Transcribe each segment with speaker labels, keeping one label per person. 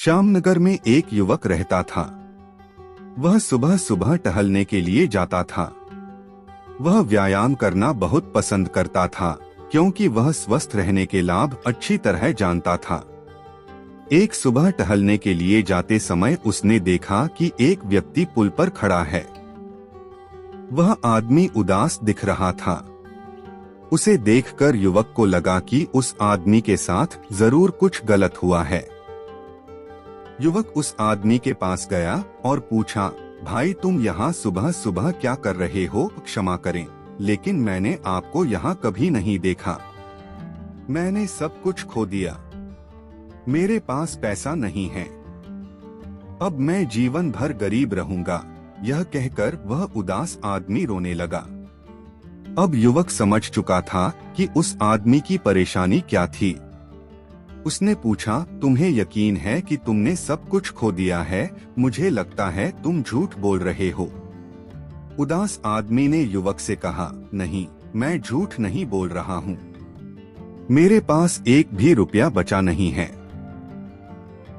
Speaker 1: श्यामनगर में एक युवक रहता था। वह सुबह सुबह टहलने के लिए जाता था। वह व्यायाम करना बहुत पसंद करता था क्योंकि वह स्वस्थ रहने के लाभ अच्छी तरह जानता था। एक सुबह टहलने के लिए जाते समय उसने देखा कि एक व्यक्ति पुल पर खड़ा है। वह आदमी उदास दिख रहा था। उसे देखकर युवक को लगा कि उस आदमी के साथ जरूर कुछ गलत हुआ है। युवक उस आदमी के पास गया और पूछा, भाई तुम यहाँ सुबह सुबह क्या कर रहे हो? क्षमा करें, लेकिन मैंने आपको यहाँ कभी नहीं देखा। मैंने सब कुछ खो दिया। मेरे पास पैसा नहीं है। अब मैं जीवन भर गरीब रहूंगा। यह कहकर वह उदास आदमी रोने लगा। अब युवक समझ चुका था कि उस आदमी की परेशानी क्या थी। उसने पूछा, तुम्हें यकीन है कि तुमने सब कुछ खो दिया है? मुझे लगता है तुम झूठ बोल रहे हो। उदास आदमी ने युवक से कहा, नहीं, मैं झूठ नहीं बोल रहा हूँ। मेरे पास एक भी रुपया बचा नहीं है।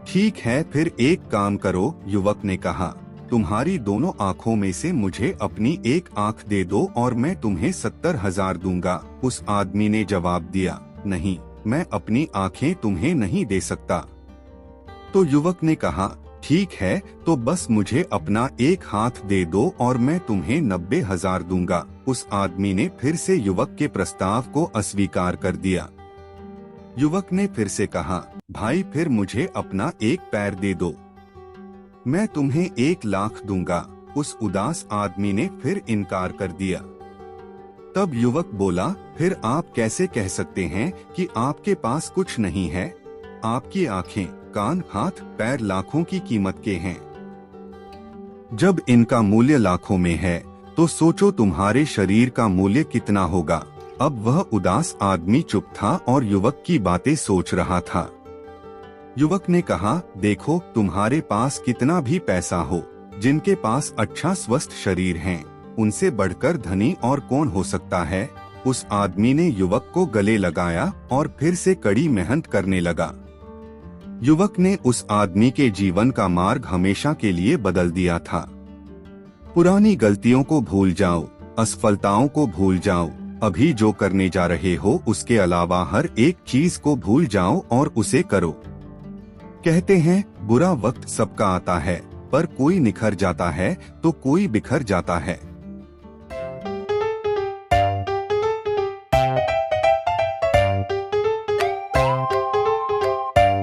Speaker 1: ठीक है, फिर एक काम करो, युवक ने कहा, तुम्हारी दोनों आँखों में से मुझे अपनी एक आँख दे दो और मैं तुम्हें 70,000 दूंगा। उस आदमी ने जवाब दिया, नहीं, मैं अपनी आँखें तुम्हें नहीं दे सकता। तो युवक ने कहा, ठीक है, तो बस मुझे अपना एक हाथ दे दो और मैं तुम्हें 90,000 दूंगा। उस आदमी ने फिर से युवक के प्रस्ताव को अस्वीकार कर दिया। युवक ने फिर से कहा, भाई फिर मुझे अपना एक पैर दे दो, मैं तुम्हें 1,00,000 दूंगा। उस उदास आदमी ने फिर इनकार कर दिया। तब युवक बोला, फिर आप कैसे कह सकते हैं कि आपके पास कुछ नहीं है? आपकी आंखें, कान, हाथ, पैर लाखों की कीमत के हैं। जब इनका मूल्य लाखों में है तो सोचो तुम्हारे शरीर का मूल्य कितना होगा। अब वह उदास आदमी चुप था और युवक की बातें सोच रहा था। युवक ने कहा, देखो, तुम्हारे पास कितना भी पैसा हो, जिनके पास अच्छा स्वस्थ शरीर है, उनसे बढ़कर धनी और कौन हो सकता है? उस आदमी ने युवक को गले लगाया और फिर से कड़ी मेहनत करने लगा। युवक ने उस आदमी के जीवन का मार्ग हमेशा के लिए बदल दिया था। पुरानी गलतियों को भूल जाओ, असफलताओं को भूल जाओ, अभी जो करने जा रहे हो उसके अलावा हर एक चीज को भूल जाओ और उसे करो। कहते हैं, बुरा वक्त सबका आता है, पर कोई निखर जाता है तो कोई बिखर जाता है।